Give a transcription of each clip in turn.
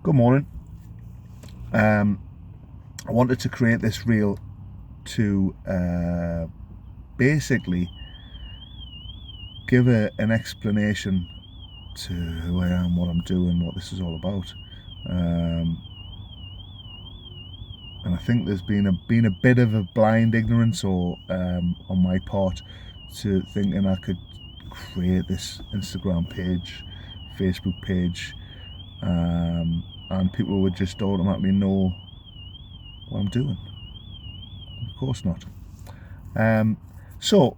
Good morning. I wanted to create this reel to basically give an explanation to who I am, what I'm doing, what this is all about. And I think there's been a bit of a blind ignorance or on my part to thinking I could create this Instagram page, Facebook page, and people would just automatically know what I'm doing. Of course not. So,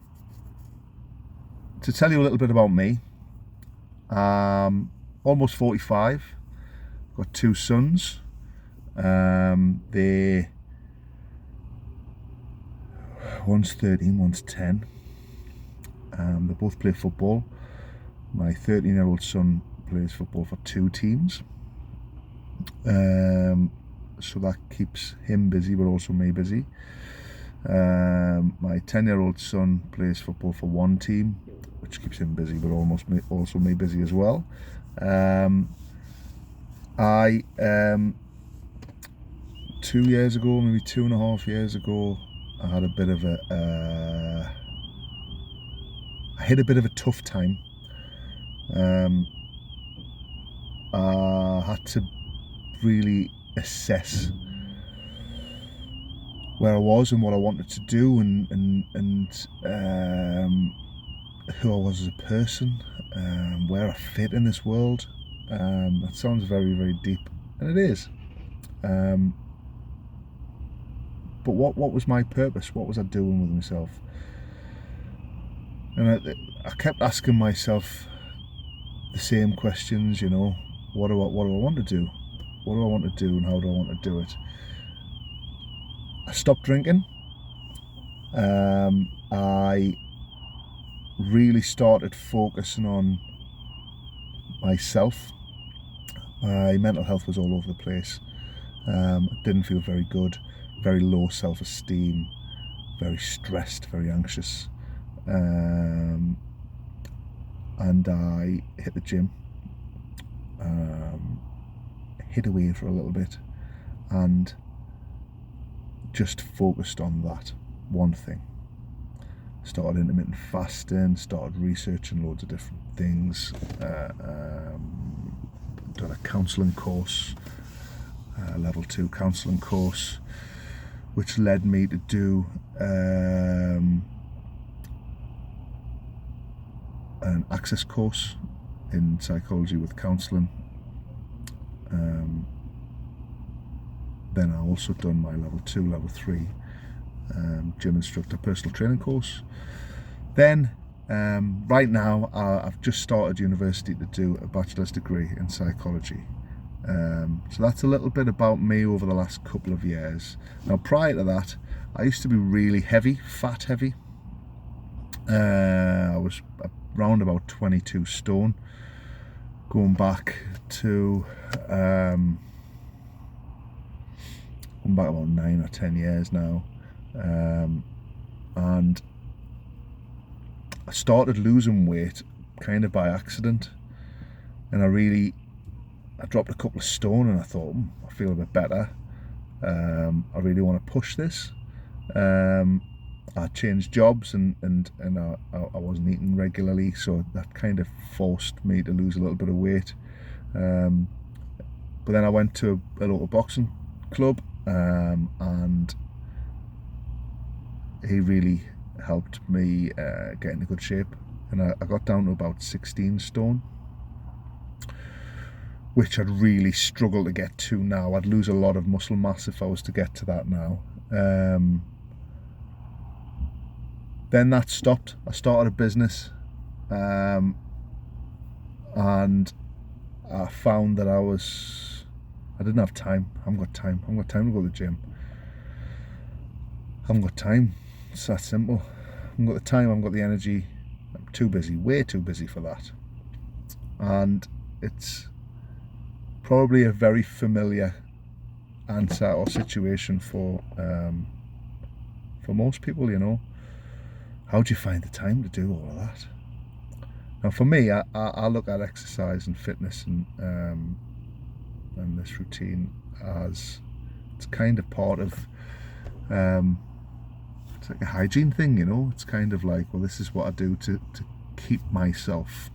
to tell you a little bit about me, almost 45, got two sons. They one's 13, one's 10. They both play football. My 13-year-old son plays football for two teams. So that keeps him busy, but also me busy. My 10-year-old son plays football for one team, which keeps him busy, but also me busy as well. I 2 years ago, maybe 2.5 years ago, I had a bit of I hit a bit of a tough time. I had to really assess where I was and what I wanted to do, and who I was as a person, where I fit in this world. That sounds very, very deep, and it is. But what was my purpose? What was I doing with myself? And I kept asking myself the same questions. What do I want to do? What do I want to do, and how do I want to do it? I stopped drinking. I really started focusing on myself. My mental health was all over the place. Didn't feel very good, very low self-esteem, very stressed, very anxious. And I hit the gym, hid away for a little bit, and just focused on that one thing. Started intermittent fasting, started researching loads of different things, done a counselling course, level 2 counselling course, which led me to do an access course in psychology with counselling. Then I also done my level 2, level 3 gym instructor personal training course. Then right now I've just started university to do a bachelor's degree in psychology. So that's a little bit about me over the last couple of years. Now, prior to that, I used to be really heavy, fat heavy. I was around about 22 stone, going back about 9 or 10 years now. And I started losing weight kind of by accident, and I dropped a couple of stone, and I thought, I feel a bit better. I really want to push this. I changed jobs, and I wasn't eating regularly, so that kind of forced me to lose a little bit of weight. But then I went to a local boxing club, and he really helped me get into good shape, and I got down to about 16 stone, which I'd really struggle to get to now. I'd lose a lot of muscle mass if I was to get to that now. Then that stopped. I started a business, and I found that I didn't have time. I haven't got time. I haven't got time to go to the gym. I haven't got time. It's that simple. I haven't got the time, I haven't got the energy. I'm too busy, way too busy for that. And it's probably a very familiar answer or situation for most people. How do you find the time to do all of that? Now, for me, I look at exercise and fitness and and this routine as it's kind of part of it's like a hygiene thing, you know. It's kind of like, well, this is what I do to keep myself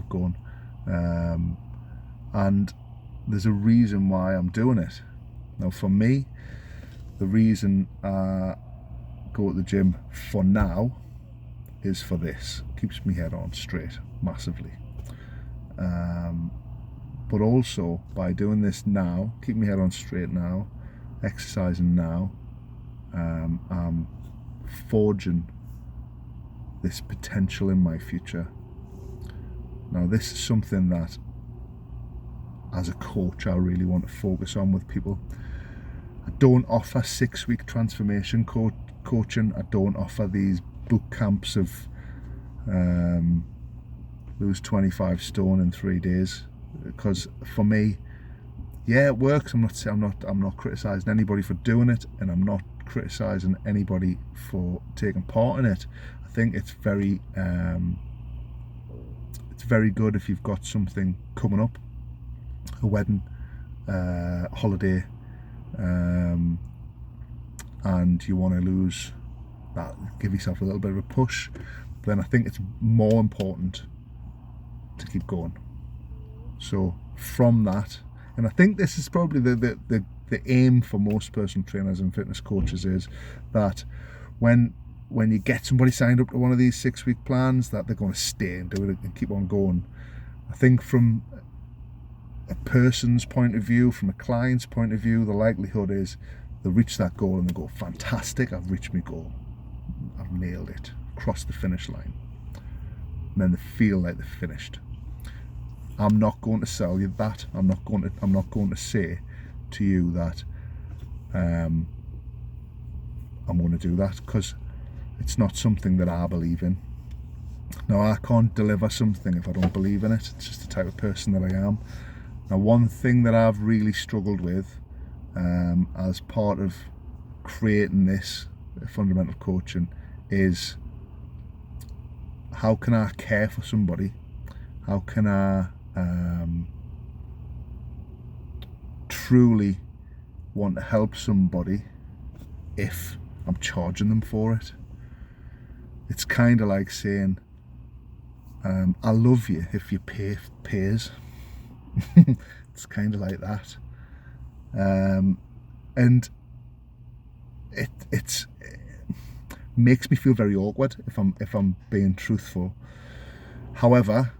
going, and there's a reason why I'm doing it. Now for me, the reason I go to the gym for now is for this. Keeps me head on straight massively, but also by doing this now, keep my head on straight now, exercising now, I'm forging this potential in my future. Now this is something that as a coach I really want to focus on with people. I don't offer 6-week transformation coaching. I don't offer these boot camps of lose 25 stone in 3 days, because for me, yeah, it works. I'm not criticizing anybody for doing it, and I'm not criticizing anybody for taking part in it. I think it's very good if you've got something coming up, a wedding, holiday, and you want to lose that, give yourself a little bit of a push. Then I think it's more important to keep going. So from that, and I think this is probably the aim for most personal trainers and fitness coaches, is that when you get somebody signed up to one of these 6-week plans, that they're going to stay and do it and keep on going. I think from a person's point of view, from a client's point of view, the likelihood is they'll reach that goal and they go, fantastic, I've reached my goal, I've nailed it, crossed the finish line, and then they feel like they're finished. I'm not going to sell you that. I'm not going to say to you that I'm going to do that, because it's not something that I believe in. Now, I can't deliver something if I don't believe in it. It's just the type of person that I am. Now, one thing that I've really struggled with as part of creating this fundamental coaching is, how can I care for somebody? How can I truly want to help somebody if I'm charging them for it? It's kind of like saying, I love you if you pays. It's kind of like that, and it makes me feel very awkward if I'm being truthful. However,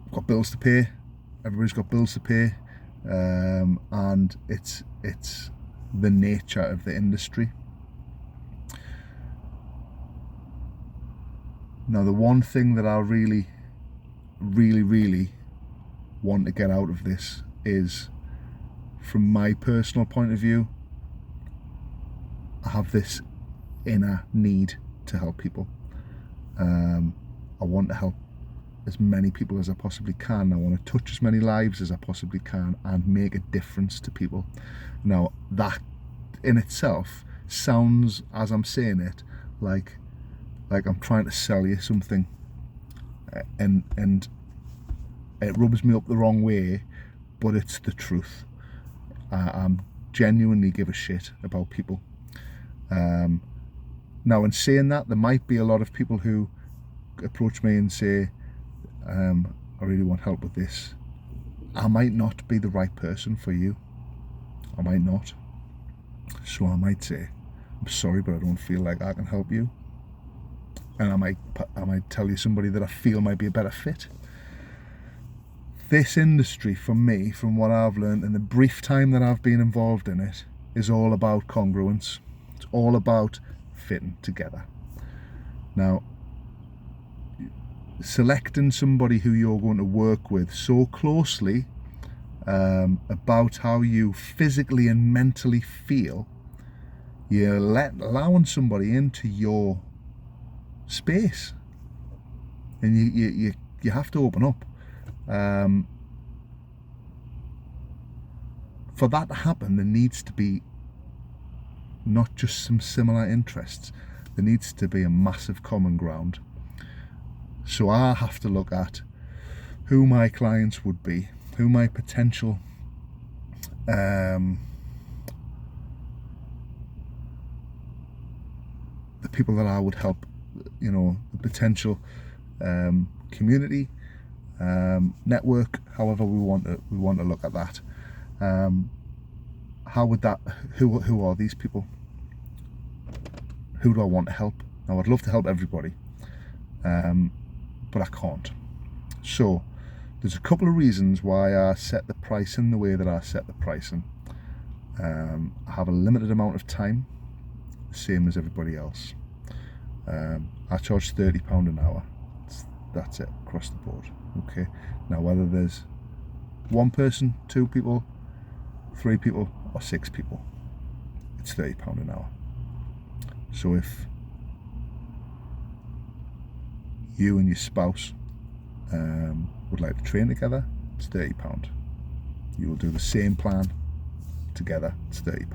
I've got bills to pay. Everybody's got bills to pay, and it's the nature of the industry. Now, the one thing that I really want to get out of this is, from my personal point of view, I have this inner need to help people. I want to help as many people as I possibly can. I want to touch as many lives as I possibly can and make a difference to people. Now, that in itself sounds, as I'm saying it, like I'm trying to sell you something, and it rubs me up the wrong way, but it's the truth. I genuinely give a shit about people. Now, in saying that, there might be a lot of people who approach me and say, I really want help with this. I might not be the right person for you. I might not. So I might say, I'm sorry, but I don't feel like I can help you. And I might tell you somebody that I feel might be a better fit. This industry, for me, from what I've learned in the brief time that I've been involved in it, is all about congruence. It's all about fitting together. Now, selecting somebody who you're going to work with so closely about how you physically and mentally feel, you're allowing somebody into your space, and you have to open up. For that to happen, there needs to be not just some similar interests. There needs to be a massive common ground. So I have to look at who my clients would be, who my potential the people that I would help, the potential community, network, however we want to look at that. How would that? Who are these people? Who do I want to help? Now, I'd love to help everybody, but I can't. So there's a couple of reasons why I set the pricing the way that I set the pricing. I have a limited amount of time, same as everybody else. I charge £30 an hour. That's it across the board. Okay. Now, whether there's one person, two people, three people, or six people, it's £30 an hour. So if you and your spouse would like to train together, it's £30. You will do the same plan together, it's £30.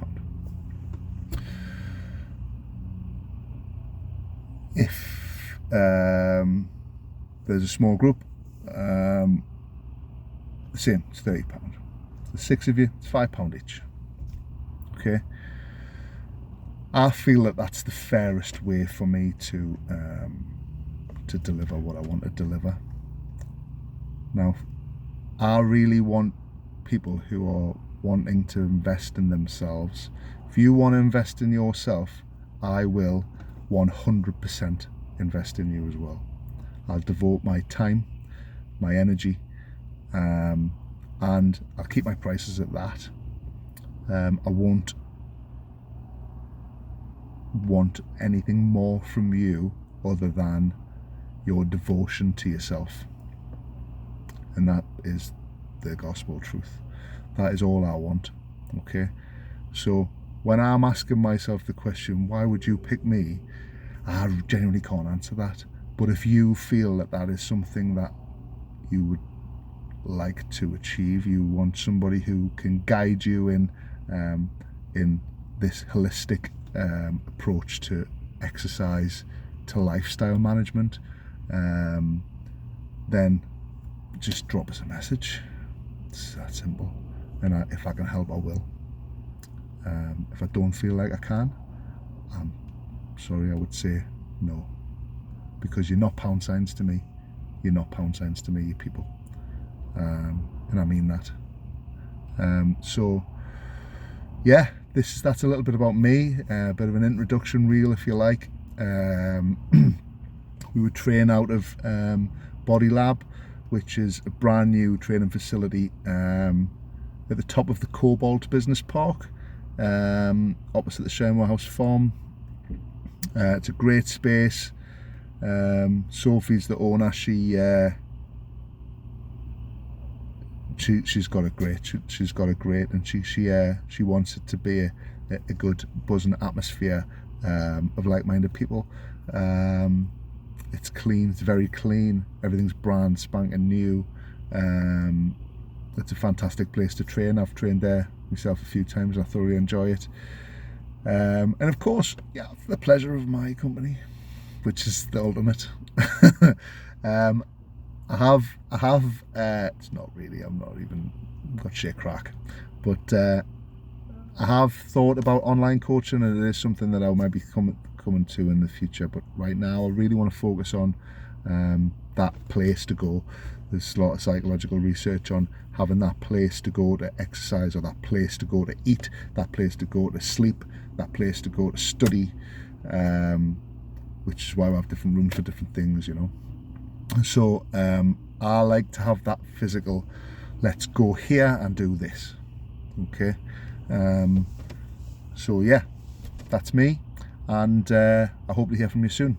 If there's a small group, the same, it's £30. The 6 of you, it's £5 each. Okay. I feel that that's the fairest way for me to deliver what I want to deliver. Now, I really want people who are wanting to invest in themselves. If you want to invest in yourself, I will 100% invest in you as well. I'll devote my time, my energy, and I'll keep my prices at that. I won't want anything more from you other than your devotion to yourself, and that is the gospel truth. That is all I want. Okay, so when I'm asking myself the question, why would you pick me, I genuinely can't answer that. But if you feel that that is something that you would like to achieve, you want somebody who can guide you in this holistic approach to exercise, to lifestyle management, then just drop us a message. It's that simple. And if I can help, I will. If I don't feel like I can, I'm sorry, I would say no, because you're not pound signs to me. You're not pound signs to me, you people. And I mean that. So yeah, that's a little bit about me, a bit of an introduction reel, if you like. We would train out of Body Lab, which is a brand new training facility at the top of the Cobalt Business Park, opposite the Shenmue House Farm. It's a great space. Sophie's the owner. She's got a great, and she wants it to be a good buzzing atmosphere of like-minded people. It's clean, it's very clean, everything's brand spanking new. It's a fantastic place to train. I've trained there myself a few times. I thoroughly enjoy it. And of course, yeah, the pleasure of my company, which is the ultimate. I have it's not really, I'm not even got shit crack, but I have thought about online coaching, and it is something that I might be coming to in the future. But right now, I really want to focus on that place to go. There's a lot of psychological research on having that place to go to exercise, or that place to go to eat, that place to go to sleep, that place to go to study, which is why we have different rooms for different things, So I like to have that physical, let's go here and do this. Okay. So yeah, that's me, and I hope to hear from you soon.